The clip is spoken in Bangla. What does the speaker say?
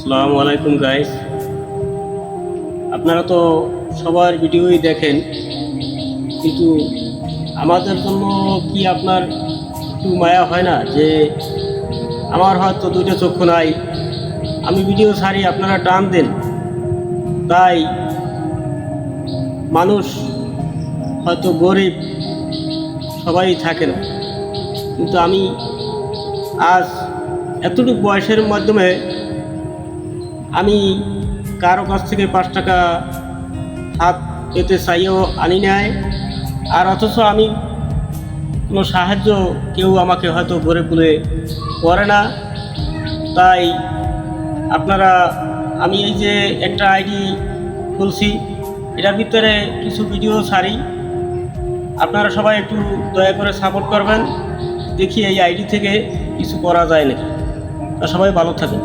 আসসালামু আলাইকুম গাইস। আপনারা তো সবার ভিডিওই দেখেন, কিন্তু আমাদের জন্য কি আপনার একটু মায়া হয় না যে আমার হয়তো দুইটা চক্ষু নাই, আমি ভিডিও ছাড়ি আপনারা টান দেন, তাই মানুষ হয়তো গরিব সবাই থাকে না, কিন্তু আমি আজ এতটুকু বয়সের মাধ্যমে আমি কারো কাছ থেকে 5 টাকা হাত পেতে চাইও আনি নাই, আর অথচ আমি কোনো সাহায্য কেউ আমাকে হয়তো গড়ে তুলে করে না। তাই আপনারা, আমি এই যে একটা আইডি খুলছি, এটার ভিতরে কিছু ভিডিও ছাড়ি, আপনারা সবাই একটু দয়া করে সাপোর্ট করবেন, দেখি এই আইডি থেকে কিছু করা যায় নাকি। তা সবাই ভালো থাকেন।